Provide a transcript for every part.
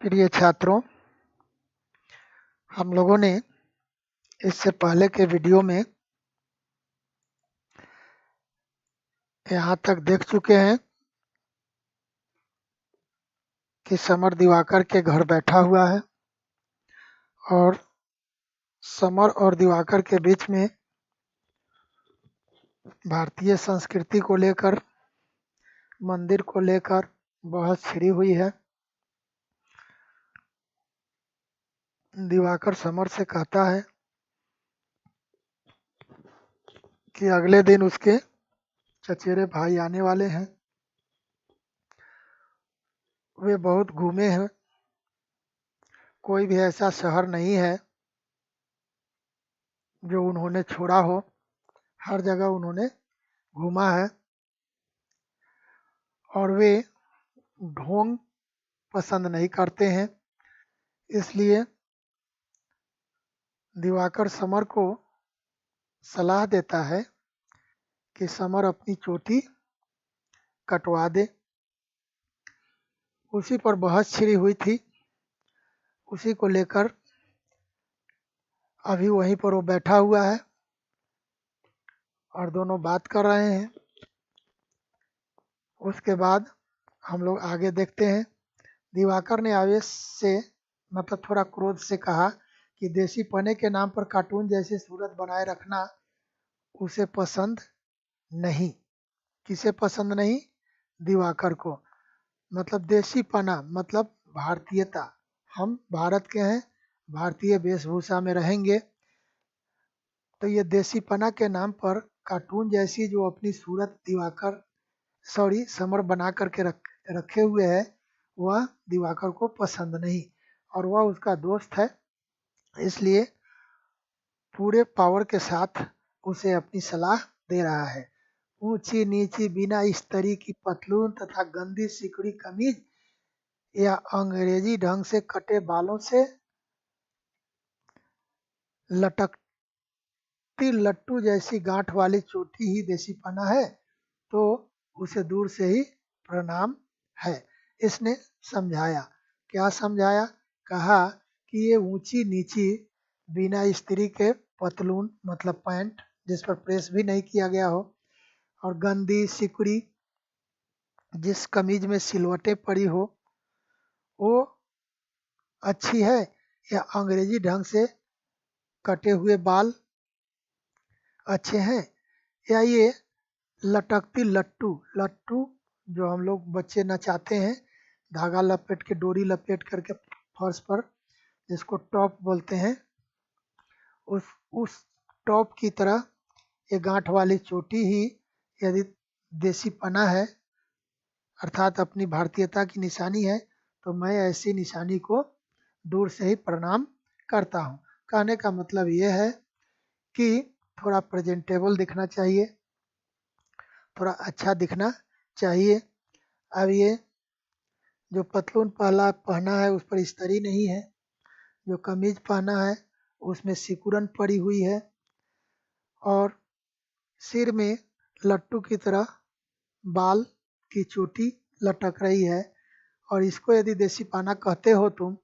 प्रिय छात्रों, हम लोगों ने इससे पहले के वीडियो में यहाँ तक देख चुके हैं कि समर दिवाकर के घर बैठा हुआ है और समर और दिवाकर के बीच में भारतीय संस्कृति को लेकर, मंदिर को लेकर बहस छिड़ी हुई है। दिवाकर समर से कहता है कि अगले दिन उसके चचेरे भाई आने वाले हैं। वे बहुत घूमे हैं, कोई भी ऐसा शहर नहीं है जो उन्होंने छोड़ा हो, हर जगह उन्होंने घूमा है और वे ढोंग पसंद नहीं करते हैं। इसलिए दिवाकर समर को सलाह देता है कि समर अपनी चोटी कटवा दे। उसी पर बहस छिड़ी हुई थी, उसी को लेकर अभी वहीं पर वो बैठा हुआ है और दोनों बात कर रहे हैं। उसके बाद हम लोग आगे देखते हैं। दिवाकर ने आवेश से मतलब थोड़ा क्रोध से कहा कि देसी पने के नाम पर कार्टून जैसी सूरत बनाए रखना उसे पसंद नहीं। किसे पसंद नहीं? दिवाकर को। मतलब देसी पना मतलब भारतीयता, हम भारत के हैं, भारतीय वेशभूषा में रहेंगे, तो ये देसी पना के नाम पर कार्टून जैसी जो अपनी सूरत दिवाकर समर बना करके रखे हुए है, वह दिवाकर को पसंद नहीं और वह उसका दोस्त है। इसलिए पूरे पावर के साथ उसे अपनी सलाह दे रहा है। ऊंची नीची बिना इस्त्री की पतलून तथा गंदी सिकुड़ी कमीज या अंग्रेजी ढंग से कटे बालों से लटकती लट्टू जैसी गांठ वाली चोटी ही देसीपना है, तो उसे दूर से ही प्रणाम है। इसने समझाया। क्या समझाया? कहा कि ये ऊंची नीची बिना इस्त्री के पतलून मतलब पैंट जिस पर प्रेस भी नहीं किया गया हो, और गंदी सिकुड़ी जिस कमीज में सिलवटें पड़ी हो, वो अच्छी है, या अंग्रेजी ढंग से कटे हुए बाल अच्छे हैं, या ये लटकती लट्टू जो हम लोग बच्चे नचाते हैं, धागा लपेट के डोरी लपेट करके फर्श पर, जिसको टॉप बोलते हैं, उस टॉप की तरह ये गांठ वाली चोटी ही यदि देसी पना है अर्थात अपनी भारतीयता की निशानी है, तो मैं ऐसी निशानी को दूर से ही प्रणाम करता हूँ। कहने का मतलब ये है कि थोड़ा प्रेजेंटेबल दिखना चाहिए, थोड़ा अच्छा दिखना चाहिए। अब ये जो पतलून पहना है उस पर इस्त्री नहीं है, जो कमीज पहना है उसमें सिकुड़न पड़ी हुई है और सिर में लट्टू की तरह बाल की चोटी लटक रही है, और इसको यदि देसी पाना कहते हो तुम,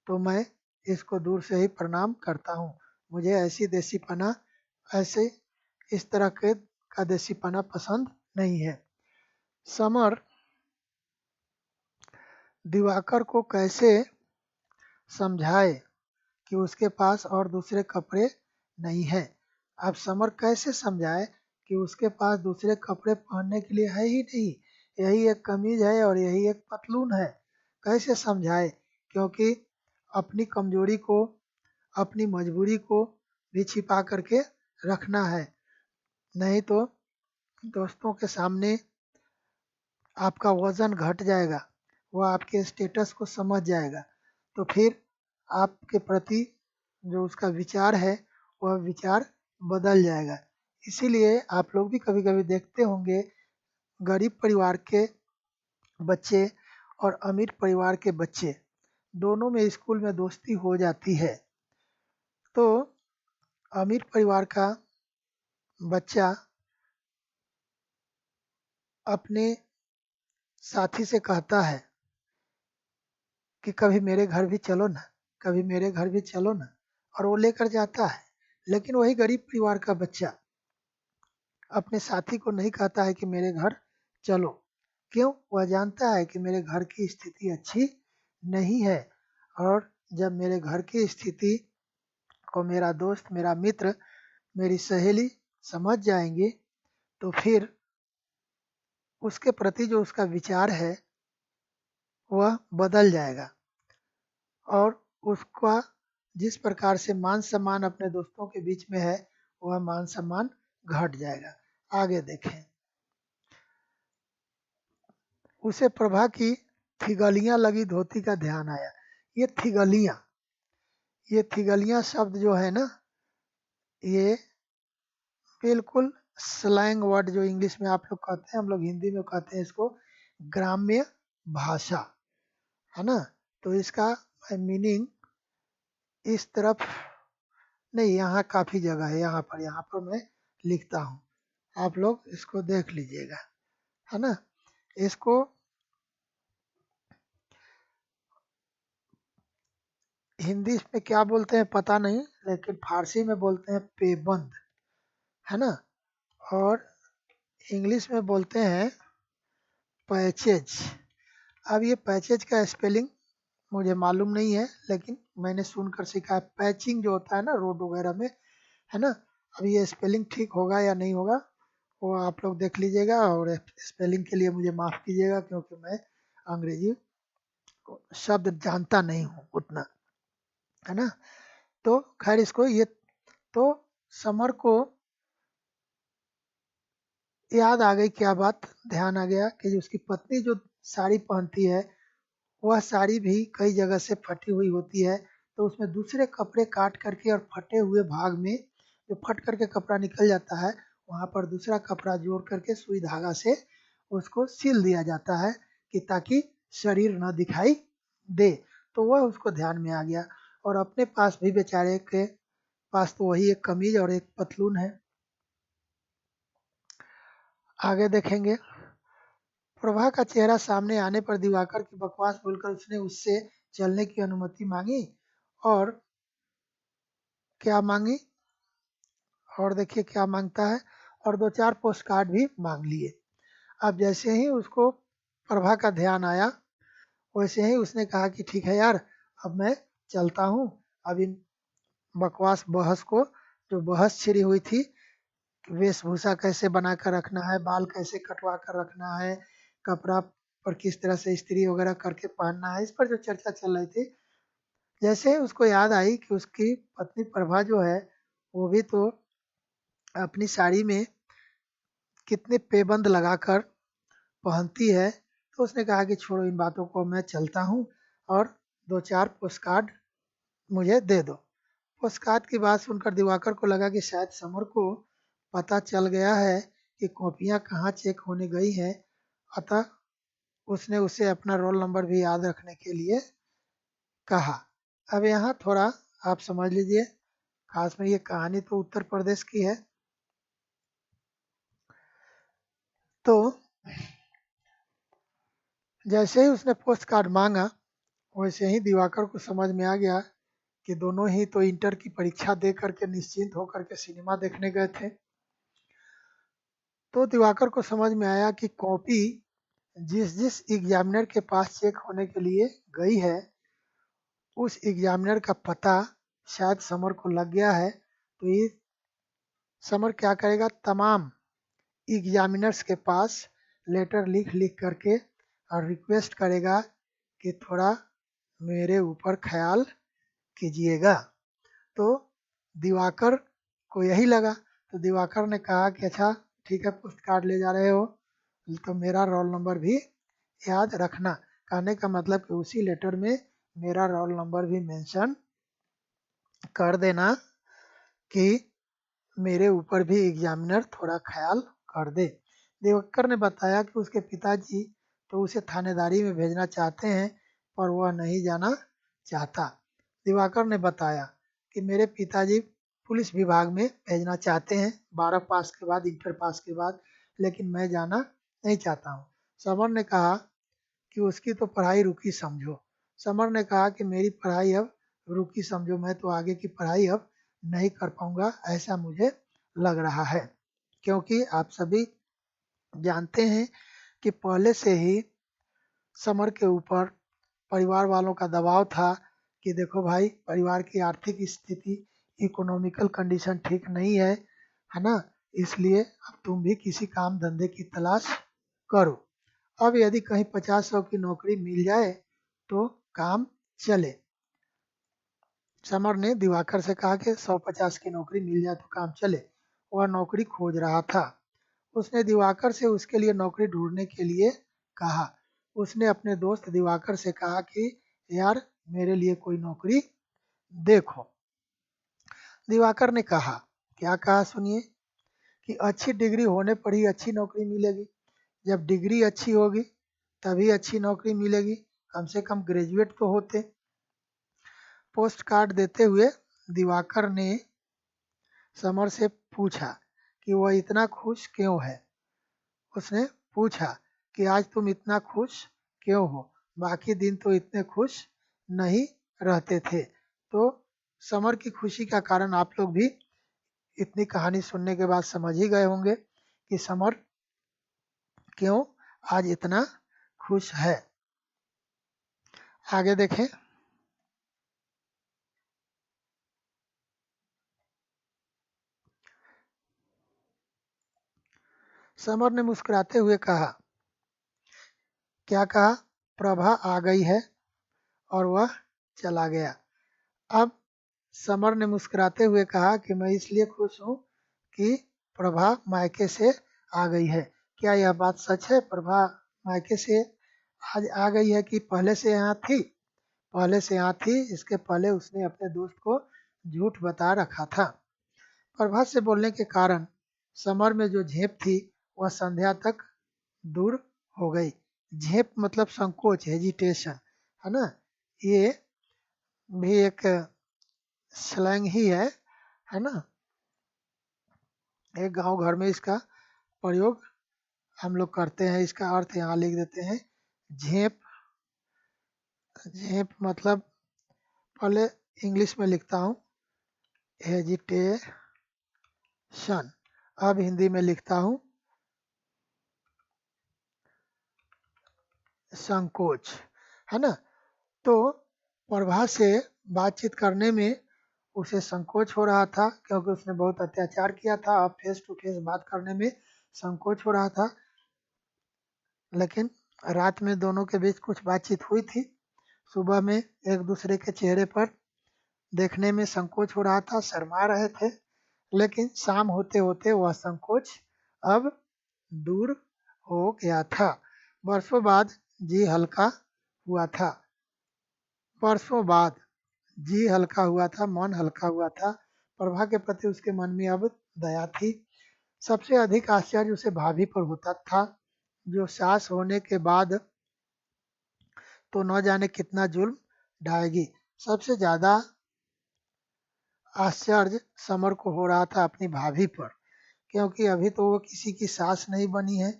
तो मैं इसको दूर से ही प्रणाम करता हूँ। मुझे ऐसी देसी पना, ऐसे इस तरह के का देसी पना पसंद नहीं है। समर दिवाकर को कैसे समझाए कि उसके पास और दूसरे कपड़े नहीं है। अब समर कैसे समझाए कि उसके पास दूसरे कपड़े पहनने के लिए है ही नहीं, यही एक कमीज है और यही एक पतलून है। कैसे समझाए? क्योंकि अपनी कमजोरी को, अपनी मजबूरी को भी छिपा करके रखना है, नहीं तो दोस्तों के सामने आपका वजन घट जाएगा, वह आपके स्टेटस को समझ जाएगा, तो फिर आपके प्रति जो उसका विचार है वह विचार बदल जाएगा। इसीलिए आप लोग भी कभी कभी देखते होंगे, गरीब परिवार के बच्चे और अमीर परिवार के बच्चे दोनों में स्कूल में दोस्ती हो जाती है। तो अमीर परिवार का बच्चा अपने साथी से कहता है कि कभी मेरे घर भी चलो ना, कभी मेरे घर भी चलो ना, और वो लेकर जाता है। लेकिन वही गरीब परिवार का बच्चा अपने साथी को नहीं कहता है कि मेरे घर चलो। क्यों? वह जानता है कि मेरे घर की स्थिति अच्छी नहीं है, और जब मेरे घर की स्थिति को मेरा दोस्त, मेरा मित्र, मेरी सहेली समझ जाएंगे तो फिर उसके प्रति जो उसका विचार है वह बदल जाएगा, और उसका जिस प्रकार से मान सम्मान अपने दोस्तों के बीच में है वह मान सम्मान घट जाएगा। आगे देखें। उसे प्रभा की थिगलियां लगी धोती का ध्यान आया। ये थिगलियां शब्द जो है ना, ये बिल्कुल स्लैंग वर्ड जो इंग्लिश में आप लोग कहते हैं, हम लोग हिंदी में कहते हैं इसको ग्राम्य भाषा, है ना। तो इसका मीनिंग इस तरफ नहीं, यहाँ काफी जगह है, यहाँ पर मैं लिखता हूँ, आप लोग इसको देख लीजिएगा, है ना। इसको हिंदी में क्या बोलते हैं पता नहीं, लेकिन फारसी में बोलते हैं पेबंद, है ना। और इंग्लिश में बोलते हैं पैचेज। अब ये पैचेज का स्पेलिंग मुझे मालूम नहीं है, लेकिन मैंने सुनकर सीखा है। पैचिंग जो होता है ना रोड वगैरह में, है ना। अब ये स्पेलिंग ठीक होगा या नहीं होगा वो आप लोग देख लीजिएगा, और स्पेलिंग के लिए मुझे माफ़ कीजिएगा, क्योंकि मैं अंग्रेजी शब्द जानता नहीं हूँ उतना, है ना। तो खैर इसको ये, तो समर को याद आ गई क्या बात, ध्यान आ गया कि उसकी पत्नी जो साड़ी पहनती है वह साड़ी भी कई जगह से फटी हुई होती है। तो उसमें दूसरे कपड़े काट करके और फटे हुए भाग में जो फट करके कपड़ा निकल जाता है वहाँ पर दूसरा कपड़ा जोड़ करके सुई धागा से उसको सिल दिया जाता है, कि ताकि शरीर न दिखाई दे। तो वह उसको ध्यान में आ गया, और अपने पास भी बेचारे के पास तो वही एक कमीज और एक पतलून है। आगे देखेंगे। प्रभा का चेहरा सामने आने पर दिवाकर की बकवास बोलकर उसने उससे चलने की अनुमति मांगी, और क्या मांगी, और देखिए क्या मांगता है, और 2-4 पोस्ट कार्ड भी मांग लिए। अब जैसे ही उसको प्रभा का ध्यान आया वैसे ही उसने कहा कि ठीक है यार, अब मैं चलता हूँ। अब इन बकवास बहस को, जो बहस छिड़ी हुई थी, वेशभूषा कैसे बना कर रखना है, बाल कैसे कटवा कर रखना है, कपड़ा पर किस तरह से इस्त्री वगैरह करके पहनना है, इस पर जो चर्चा चल रही थी, जैसे ही उसको याद आई कि उसकी पत्नी प्रभा जो है वो भी तो अपनी साड़ी में कितने पेबंद लगाकर पहनती है, तो उसने कहा कि छोड़ो इन बातों को, मैं चलता हूँ, और 2-4 पोस्ट कार्ड मुझे दे दो। पोस्ट कार्ड की बात सुनकर दिवाकर को लगा कि शायद समर को पता चल गया है कि कॉपियाँ कहाँ चेक होने गई हैं, अतः उसने उसे अपना रोल नंबर भी याद रखने के लिए कहा। अब यहाँ थोड़ा आप समझ लीजिए, खास में ये कहानी तो उत्तर प्रदेश की है। तो जैसे ही उसने पोस्ट कार्ड मांगा वैसे ही दिवाकर को समझ में आ गया कि दोनों ही तो इंटर की परीक्षा दे करके निश्चिंत होकर के सिनेमा देखने गए थे। तो दिवाकर को समझ में आया कि कॉपी जिस जिस एग्जामिनर के पास चेक होने के लिए गई है उस एग्जामिनर का पता शायद समर को लग गया है। तो ये समर क्या करेगा, तमाम एग्जामिनर्स के पास लेटर लिख लिख करके और रिक्वेस्ट करेगा कि थोड़ा मेरे ऊपर ख्याल कीजिएगा। तो दिवाकर को यही लगा, तो दिवाकर ने कहा कि अच्छा ठीक है, पोस्ट कार्ड ले जा रहे हो तो मेरा रोल नंबर भी याद रखना। कहने का मतलब कि उसी लेटर में मेरा रोल नंबर भी मेंशन कर देना कि मेरे ऊपर भी एग्जामिनर थोड़ा ख्याल कर दे। दिवाकर ने बताया कि उसके पिताजी तो उसे थानेदारी में भेजना चाहते हैं पर वह नहीं जाना चाहता। दिवाकर ने बताया कि मेरे पिताजी पुलिस विभाग में भेजना चाहते हैं 12 पास के बाद, इंटर पास के बाद, लेकिन मैं जाना नहीं चाहता हूँ। समर ने कहा कि उसकी तो पढ़ाई रुकी समझो। समर ने कहा कि मेरी पढ़ाई अब रुकी समझो, मैं तो आगे की पढ़ाई अब नहीं कर पाऊंगा ऐसा मुझे लग रहा है, क्योंकि आप सभी जानते हैं कि पहले से ही समर के ऊपर परिवार वालों का दबाव था कि देखो भाई, परिवार की आर्थिक स्थिति, इकोनॉमिकल कंडीशन ठीक नहीं है ना, इसलिए अब तुम भी किसी काम धंधे की तलाश करो। अब यदि कहीं 50-100 की नौकरी मिल जाए तो काम चले। समर ने दिवाकर से कहा कि 100-50 की नौकरी मिल जाए तो काम चले। वह नौकरी खोज रहा था। उसने दिवाकर से उसके लिए नौकरी ढूंढने के लिए कहा। उसने अपने दोस्त दिवाकर से कहा कि यार, मेरे लिए कोई नौकरी देखो। दिवाकर ने कहा, क्या कहा सुनिए, कि अच्छी डिग्री होने पर ही अच्छी नौकरी मिलेगी। जब डिग्री अच्छी होगी तभी अच्छी नौकरी मिलेगी, कम से कम ग्रेजुएट तो होते। पोस्ट कार्ड देते हुए दिवाकर ने समर से पूछा कि वह इतना खुश क्यों है। उसने पूछा कि आज तुम इतना खुश क्यों हो, बाकी दिन तो इतने खुश नहीं रहते थे। तो समर की खुशी का कारण आप लोग भी इतनी कहानी सुनने के बाद समझ ही गए होंगे कि समर क्यों आज इतना खुश है। आगे देखें। समर ने मुस्कुराते हुए कहा, क्या कहा, प्रभा आ गई है, और वह चला गया। अब समर ने मुस्कुराते हुए कहा कि मैं इसलिए खुश हूँ कि प्रभा मायके से आ गई है। क्या यह बात सच है? प्रभा मायके से आज आ गई है कि पहले से यहाँ थी? पहले से यहाँ थी, इसके पहले उसने अपने दोस्त को झूठ बता रखा था। प्रभा से बोलने के कारण समर में जो झेप थी वह संध्या तक दूर हो गई। झेप मतलब संकोच, हेजिटेशन, है ना। ये भी एक स्लैंग ही है ना। एक गांव घर में इसका प्रयोग हम लोग करते हैं। इसका अर्थ यहाँ लिख देते हैं, झेप। झेप मतलब, पहले इंग्लिश में लिखता हूँ, हेजिटेशन। अब हिंदी में लिखता हूँ, संकोच, है ना। तो प्रभा से बातचीत करने में उसे संकोच हो रहा था, क्योंकि उसने बहुत अत्याचार किया था। अब फेस टू फेस बात करने में संकोच हो रहा था। लेकिन रात में दोनों के बीच कुछ बातचीत हुई थी। सुबह में एक दूसरे के चेहरे पर देखने में संकोच हो रहा था, शर्मा रहे थे। लेकिन शाम होते होते वह संकोच अब दूर हो गया था। बरसों बाद जी हल्का हुआ था। बरसों बाद जी हल्का हुआ था, मन हल्का हुआ था। प्रभा के प्रति उसके मन में अब दया थी। सबसे अधिक आश्चर्य उसे भाभी पर होता था, जो सास होने के बाद तो न जाने कितना जुल्म ढाएगी। सबसे ज्यादा आश्चर्य समर को हो रहा था अपनी भाभी पर, क्योंकि अभी तो वो किसी की सास नहीं बनी है,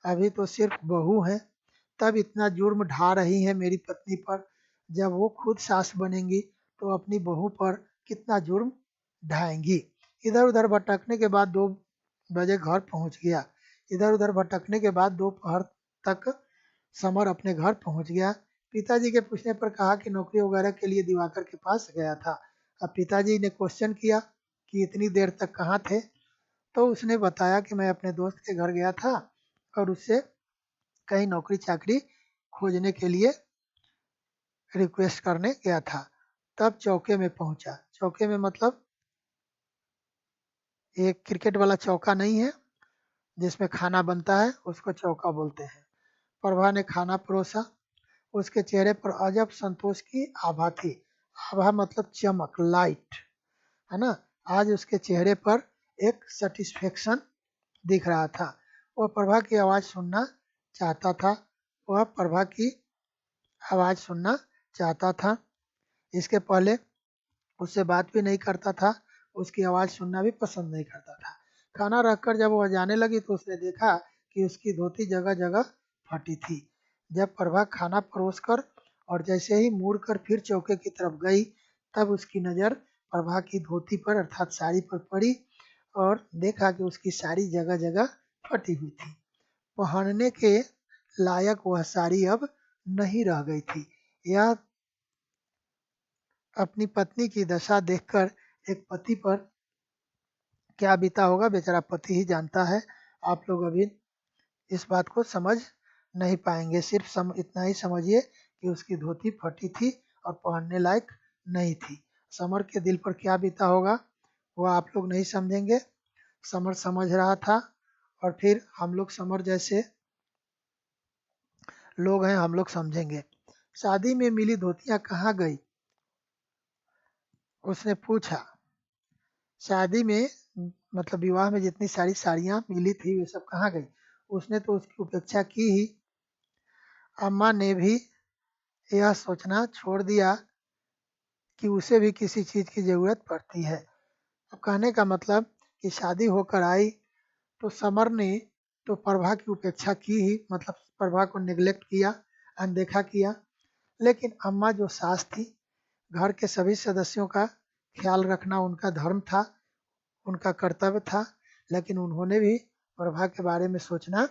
अभी तो सिर्फ बहू है। तब इतना जुर्म ढा रही है मेरी पत्नी पर, जब वो खुद सास बनेंगी तो अपनी बहू पर कितना जुर्म ढाएंगी। इधर उधर भटकने के बाद 2 बजे घर पहुंच गया। इधर उधर भटकने के बाद दोपहर तक समर अपने घर पहुंच गया। पिताजी के पूछने पर कहा कि नौकरी वगैरह के लिए दिवाकर के पास गया था। अब पिताजी ने क्वेश्चन किया कि इतनी देर तक कहाँ थे, तो उसने बताया कि मैं अपने दोस्त के घर गया था और उससे कहीं नौकरी चाकरी खोजने के लिए रिक्वेस्ट करने गया था। तब चौके में पहुंचा। चौके में मतलब एक क्रिकेट वाला चौका नहीं है जिसमें खाना बनता है, उसको चौका बोलते हैं। प्रभा ने खाना परोसा। उसके चेहरे पर अजब संतोष की आभा थी। आभा मतलब चमक, लाइट, है ना। आज उसके चेहरे पर एक सेटिस्फेक्शन दिख रहा था। वह प्रभा की आवाज सुनना चाहता था। वह प्रभा की आवाज सुनना चाहता था। इसके पहले उससे बात भी नहीं करता था, उसकी आवाज सुनना भी पसंद नहीं करता था। खाना रखकर जब वह जाने लगी तो उसने देखा कि उसकी धोती जगह जगह फटी थी। जब प्रभा खाना परोस कर और जैसे ही मुड़कर फिर चौके की तरफ गई तब उसकी नज़र प्रभा की धोती पर अर्थात साड़ी पर पड़ी और देखा कि उसकी साड़ी जगह जगह फटी हुई थी। पहनने के लायक वह साड़ी अब नहीं रह गई थी। यह अपनी पत्नी की दशा देखकर एक पति पर क्या बीता होगा बेचारा पति ही जानता है। आप लोग अभी इस बात को समझ नहीं पाएंगे, सिर्फ इतना ही समझिए कि उसकी धोती फटी थी और पहनने लायक नहीं थी। समर के दिल पर क्या बीता होगा वह आप लोग नहीं समझेंगे, समर समझ रहा था। और फिर हम लोग समर जैसे लोग हैं, हम लोग समझेंगे। शादी में मिली धोतियां कहाँ गई, उसने पूछा। शादी में मतलब विवाह में जितनी सारी साड़ियां मिली थी वे सब कहाँ गई। उसने तो उसकी उपेक्षा की ही। अम्मा ने भी यह सोचना छोड़ दिया कि उसे भी किसी चीज की जरूरत पड़ती है। अब कहने का मतलब कि शादी होकर आई तो समर ने तो प्रभा की उपेक्षा की ही, मतलब प्रभा को नेग्लेक्ट किया, अनदेखा किया। लेकिन अम्मा जो सास थी, घर के सभी सदस्यों का ख्याल रखना उनका धर्म था, उनका कर्तव्य था, लेकिन उन्होंने भी प्रभा के बारे में सोचना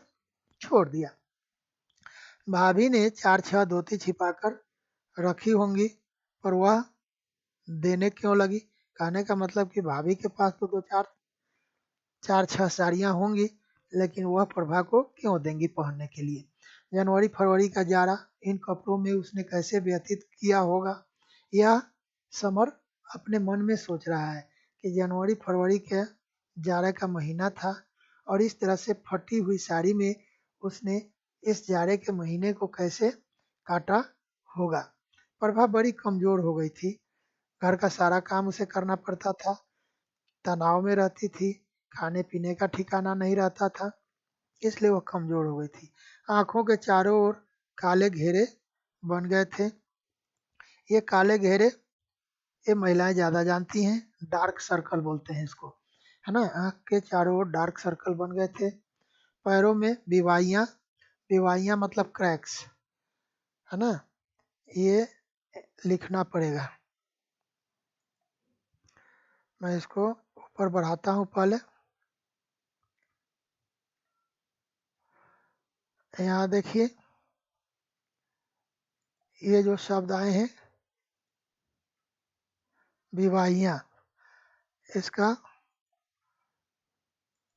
छोड़ दिया। भाभी ने 4-6 धोती छिपाकर रखी होंगी, पर वह देने क्यों लगी। कहने का मतलब कि भाभी के पास तो 4-6 साड़ियाँ होंगी, लेकिन वह प्रभा को क्यों देंगी पहनने के लिए। जनवरी फरवरी का जाड़ा इन कपड़ों में उसने कैसे व्यतीत किया होगा, यह समर अपने मन में सोच रहा है कि जनवरी फरवरी के जाड़े का महीना था और इस तरह से फटी हुई साड़ी में उसने इस जाड़े के महीने को कैसे काटा होगा। प्रभा बड़ी कमजोर हो गई थी, घर का सारा काम उसे करना पड़ता था, तनाव में रहती थी, खाने पीने का ठिकाना नहीं रहता था, इसलिए वह कमजोर हो गई थी। आंखों के चारों ओर काले घेरे बन गए थे। ये काले घेरे ये महिलाएं ज्यादा जानती हैं, डार्क सर्कल बोलते हैं इसको, है ना। आंख के चारों ओर डार्क सर्कल बन गए थे। पैरों में विवाइयां, विवाइयां मतलब क्रैक्स, है ना। ये लिखना पड़ेगा, मैं इसको ऊपर बढ़ाता हूँ पहले। यहाँ देखिए ये जो शब्द आए हैं विवाहियां, इसका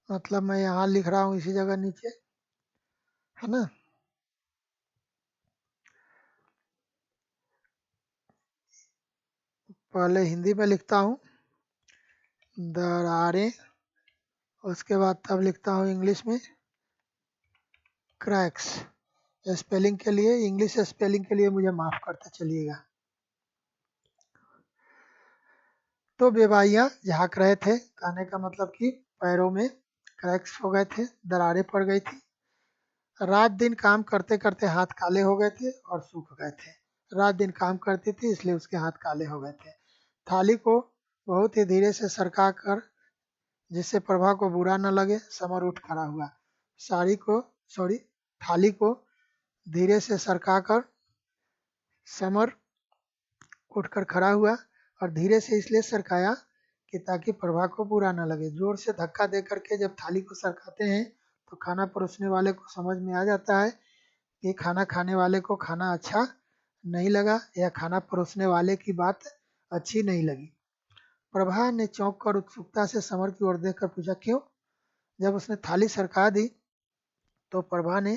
मतलब मैं यहाँ लिख रहा हूँ इसी जगह नीचे, है ना। पहले हिंदी में लिखता हूँ दरारें, उसके बाद तब लिखता हूँ इंग्लिश में क्रैक्स। स्पेलिंग के लिए, इंग्लिश स्पेलिंग के लिए मुझे माफ करते चलिएगा। तो बेवाइयां झाँक रहे थे, कहने का मतलब कि पैरों में क्रैक्स हो गए थे, दरारें पड़ गई थी। रात दिन काम करते करते हाथ काले हो गए थे और सूख गए थे। रात दिन काम करती थी इसलिए उसके हाथ काले हो गए थे। थाली को बहुत ही धीरे से सरका कर, जिससे प्रभा को बुरा न लगे, समर उठ खड़ा हुआ। साड़ी को सॉरी थाली को धीरे से सरका कर समर उठकर खड़ा हुआ और धीरे से इसलिए सरकाया कि ताकि प्रभा को बुरा न लगे। जोर से धक्का दे करके जब थाली को सरकाते हैं तो खाना परोसने वाले को समझ में आ जाता है कि खाना खाने वाले को खाना अच्छा नहीं लगा या खाना परोसने वाले की बात अच्छी नहीं लगी। प्रभा ने चौंक कर उत्सुकता से समर की ओर देखकर पूछा, क्यों। जब उसने थाली सरका दी तो प्रभा ने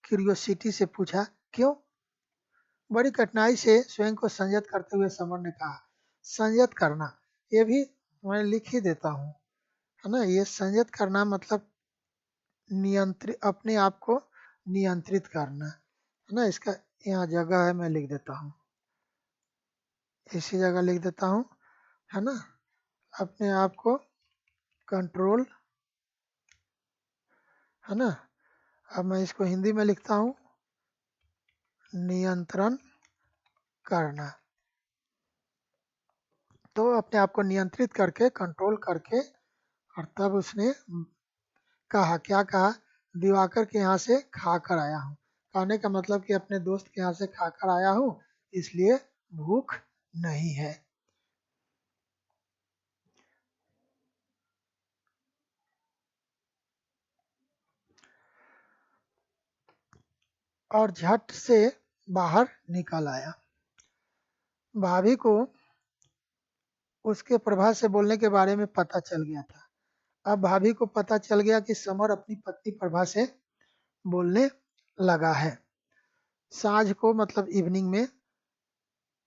क्यूरियोसिटी से पूछा, क्यों। बड़ी कठिनाई से स्वयं को संयत करते हुए समर ने कहा, संयत करना, ये भी मैं लिख ही देता हूँ, है ना। ये संयत करना मतलब नियंत्रित, अपने आप को नियंत्रित करना, है ना। इसका यहाँ जगह है, मैं लिख देता हूँ, इसी जगह लिख देता हूँ, है ना। अपने आप को कंट्रोल, है ना। अब मैं इसको हिंदी में लिखता हूँ, नियंत्रण करना। तो अपने आप को नियंत्रित करके, कंट्रोल करके, और तब उसने कहा, क्या कहा, दिवाकर के यहाँ से खा कर आया हूँ। कहने का मतलब कि अपने दोस्त के यहाँ से खा कर आया हूँ, इसलिए भूख नहीं है। और झट से बाहर निकल आया। भाभी को उसके प्रभा से बोलने के बारे में पता चल गया था। अब भाभी को पता चल गया कि समर अपनी पत्नी प्रभा से बोलने लगा है। साँझ को मतलब इवनिंग में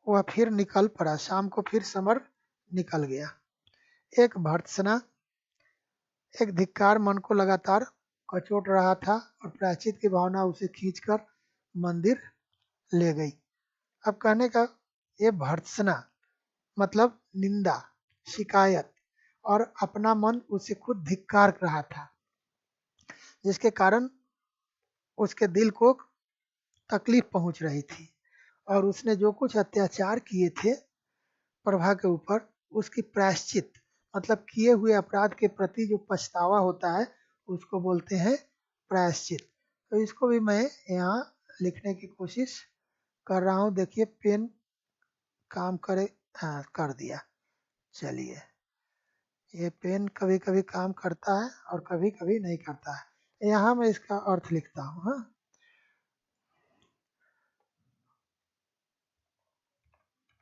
वह फिर निकल पड़ा। शाम को फिर समर निकल गया। एक भर्त्सना, एक धिक्कार मन को लगातार कचोट रहा था और प्रायश्चित की भावना उसे खींचकर मंदिर ले गई। अब कहने का ये भर्त्सना मतलब निंदा, शिकायत, और अपना मन उसे खुद धिक्कार रहा था, जिसके कारण उसके दिल को तकलीफ पहुंच रही थी। और उसने जो कुछ अत्याचार किए थे प्रभा के ऊपर, उसकी प्रायश्चित मतलब किए हुए अपराध के प्रति जो पछतावा होता है उसको बोलते हैं प्रायश्चित। तो इसको भी मैं यहाँ लिखने की कोशिश कर रहा हूँ। देखिए पेन काम करे, हाँ कर दिया। चलिए, ये पेन कभी कभी काम करता है और कभी कभी नहीं करता है। यहाँ मैं इसका अर्थ लिखता हूँ। हाँ,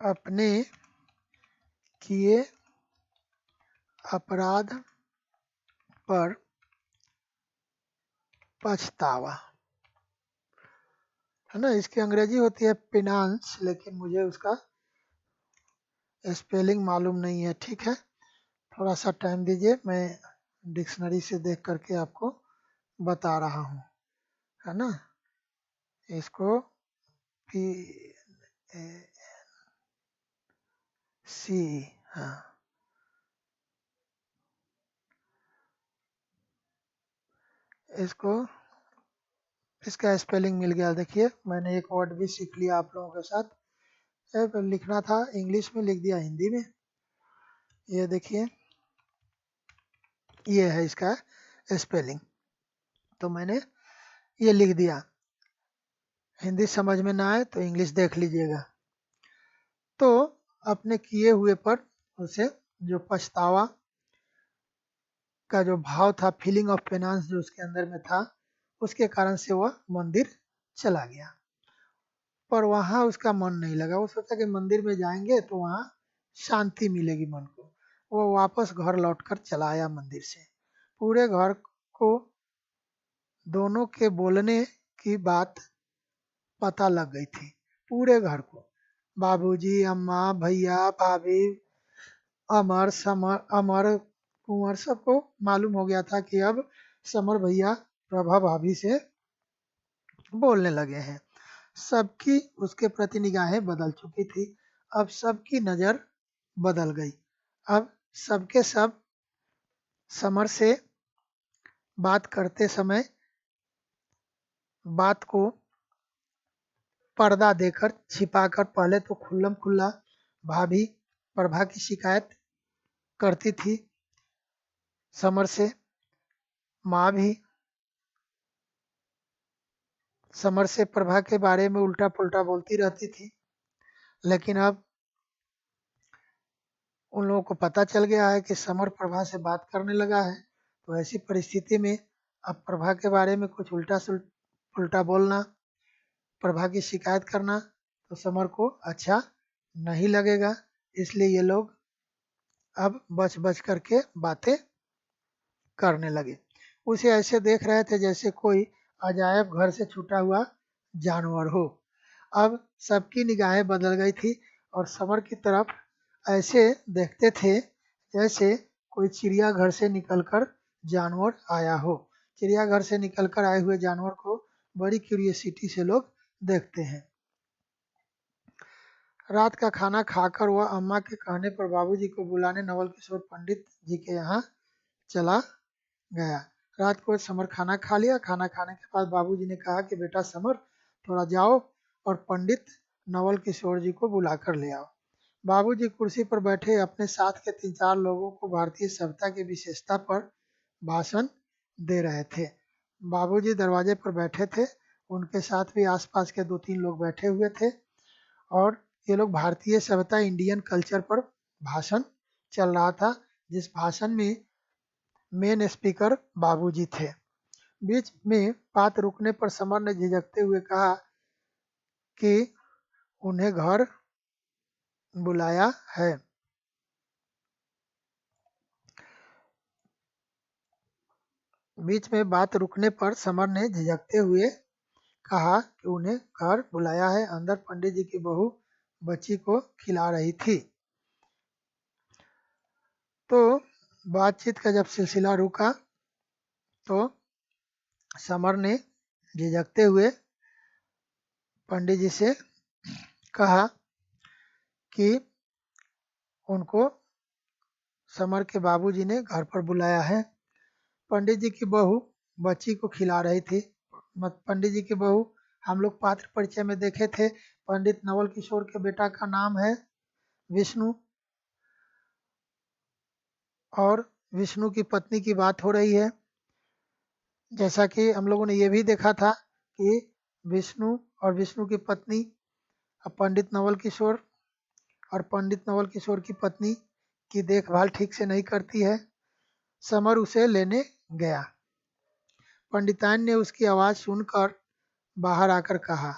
अपने किए अपराध पर पछतावा, है ना। इसकी अंग्रेजी होती है पिनांस, लेकिन मुझे उसका स्पेलिंग मालूम नहीं है। ठीक है, थोड़ा सा टाइम दीजिए, मैं डिक्शनरी से देख करके आपको बता रहा हूँ, है ना। इसको पी ए सी, हाँ, इसको इसका स्पेलिंग मिल गया। देखिए मैंने एक वर्ड भी सीख लिया आप लोगों के साथ। लिखना था इंग्लिश में, लिख दिया हिंदी में। ये देखिए, ये है इसका स्पेलिंग, तो मैंने ये लिख दिया। हिंदी समझ में ना आए तो इंग्लिश देख लीजिएगा। तो अपने किए हुए पर उसे जो पछतावा का जो भाव था, फीलिंग ऑफ पेनांस जो उसके अंदर में था, उसके कारण से वह मंदिर चला गया। पर वहां उसका मन नहीं लगा। वो सोचा कि मंदिर में जाएंगे तो वहां शांति मिलेगी मन को। वो वापस घर लौटकर चला आया मंदिर से। पूरे घर को दोनों के बोलने की बात पता लग गई थी। पूरे घर को, बाबूजी, अम्मा, भैया, भाभी, अमर, समर, अमर, कुंवर, सबको मालूम हो गया था कि अब समर भैया प्रभा भाभी से बोलने लगे हैं। सबकी उसके प्रति निगाहें बदल चुकी थी। अब सबकी नजर बदल गई। अब सबके सब समर से बात करते समय बात को पर्दा देकर, छिपाकर, पहले तो खुल्लम खुल्ला भाभी प्रभा की शिकायत करती थी समर से। माँ भी समर से प्रभा के बारे में उल्टा पुल्टा बोलती रहती थी। लेकिन अब उन लोगों को पता चल गया है कि समर प्रभा से बात करने लगा है। तो ऐसी परिस्थिति में अब प्रभा के बारे में कुछ उल्टा उल्टा बोलना, प्रभा की शिकायत करना, तो समर को अच्छा नहीं लगेगा। इसलिए ये लोग अब बच बच करके बातें करने लगे। उसे ऐसे देख रहे थे जैसे कोई अजायब घर से छूटा हुआ जानवर हो। अब सबकी निगाहें बदल गई थी और समर की तरफ ऐसे देखते थे जैसे कोई चिड़ियाघर से निकलकर जानवर आया हो। चिड़ियाघर से निकलकर आए हुए जानवर को बड़ी क्यूरियोसिटी से लोग देखते हैं। रात का खाना खाकर वह अम्मा के कहने पर बाबूजी को बुलाने नवल किशोर पंडित जी के यहाँ चला गया। रात को समर खाना खा लिया। खाना खाने के बाद बाबूजी ने कहा कि बेटा समर, थोड़ा जाओ और पंडित नवल किशोर जी को बुला कर ले आओ। बाबूजी कुर्सी पर बैठे अपने साथ के 3-4 लोगों को भारतीय सभ्यता की विशेषता पर भाषण दे रहे थे। बाबूजी दरवाजे पर बैठे थे, उनके साथ भी आसपास के 2-3 लोग बैठे हुए थे। और ये लोग भारतीय सभ्यता इंडियन कल्चर पर भाषण चल रहा था, जिस भाषण में मेन स्पीकर बाबूजी थे। बीच में बात रुकने पर समर ने झिझकते हुए कहा कि उन्हें घर बुलाया है। बीच में बात रुकने पर समर ने झिझकते हुए कहा कि उन्हें घर बुलाया है। अंदर पंडित जी की बहू बच्ची को खिला रही थी। तो बातचीत का जब सिलसिला रुका तो समर ने झिझकते हुए पंडित जी से कहा कि उनको समर के बाबूजी ने घर पर बुलाया है। पंडित जी की बहू बच्ची को खिला रही थी। पंडित जी की बहू हम लोग पात्र परिचय में देखे थे। पंडित नवल किशोर के बेटा का नाम है विष्णु, और विष्णु की पत्नी की बात हो रही है। जैसा कि हम लोगों ने ये भी देखा था कि विष्णु और विष्णु की पत्नी पंडित नवल किशोर और पंडित नवल किशोर की पत्नी की देखभाल ठीक से नहीं करती है। समर उसे लेने गया। पंडिताइन ने उसकी आवाज़ सुनकर बाहर आकर कहा,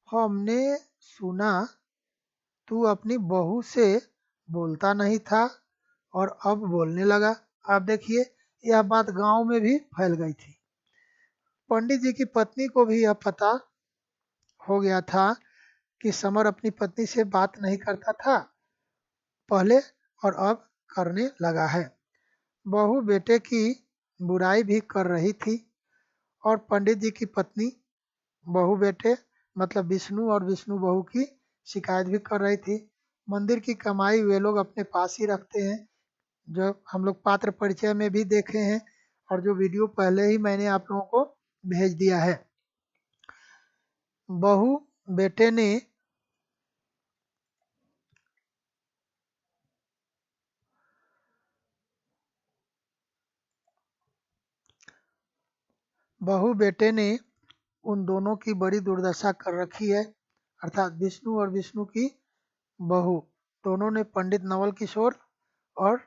हमने सुना तू अपनी बहू से बोलता नहीं था और अब बोलने लगा। आप देखिए, यह बात गांव में भी फैल गई थी। पंडित जी की पत्नी को भी यह पता हो गया था कि समर अपनी पत्नी से बात नहीं करता था पहले और अब करने लगा है। बहू बेटे की बुराई भी कर रही थी और पंडित जी की पत्नी बहू बेटे मतलब विष्णु और विष्णु बहू की शिकायत भी कर रही थी। मंदिर की कमाई वे लोग अपने पास ही रखते हैं, जो हम लोग पात्र परिचय में भी देखे हैं और जो वीडियो पहले ही मैंने आप लोगों को भेज दिया है। बहू बेटे ने बहू बेटे ने उन दोनों की बड़ी दुर्दशा कर रखी है, अर्थात विष्णु और विष्णु की बहू दोनों ने पंडित नवल किशोर और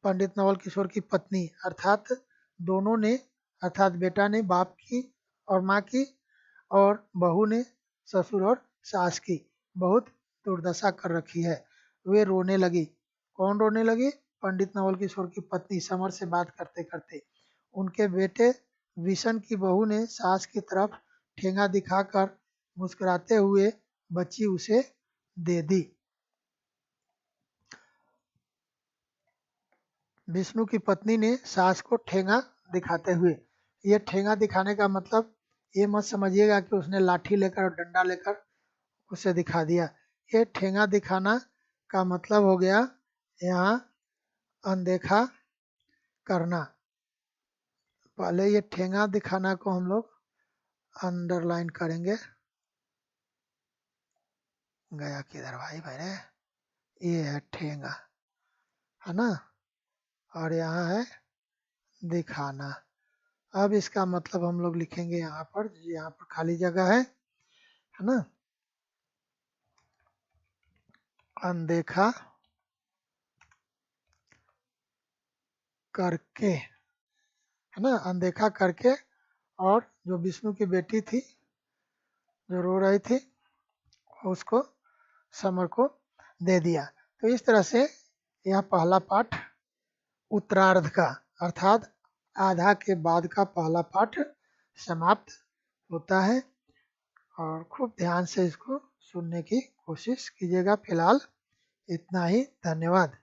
पंडित नवल किशोर की पत्नी अर्थात दोनों ने अर्थात बेटा ने बाप की और माँ की और बहू ने ससुर और सास की बहुत दुर्दशा कर रखी है। वे रोने लगी। कौन रोने लगी? पंडित नवल किशोर की पत्नी समर से बात करते करते। उनके बेटे विशन की बहू ने सास की तरफ ठेंगा दिखाकर मुस्कुराते हुए बच्ची उसे दे दी। विष्णु की पत्नी ने सास को ठेंगा दिखाते हुए, ये ठेंगा दिखाने का मतलब ये मत समझिएगा कि उसने लाठी लेकर और डंडा लेकर उसे दिखा दिया। ये ठेंगा दिखाना का मतलब हो गया यहाँ अनदेखा करना। पहले ये ठेंगा दिखाना को हम लोग अंडरलाइन करेंगे। गया किधर भाई मेरे? ये है ठेंगा, है ना, और यहाँ है दिखाना। अब इसका मतलब हम लोग लिखेंगे यहाँ पर खाली जगह है ना, अनदेखा करके, है ना, अनदेखा करके। और जो विष्णु की बेटी थी जो रो रही थी उसको समर को दे दिया। तो इस तरह से यह पहला पाठ उत्तरार्ध का अर्थात आधा के बाद का पहला पाठ समाप्त होता है। और खूब ध्यान से इसको सुनने की कोशिश कीजिएगा। फिलहाल इतना ही, धन्यवाद।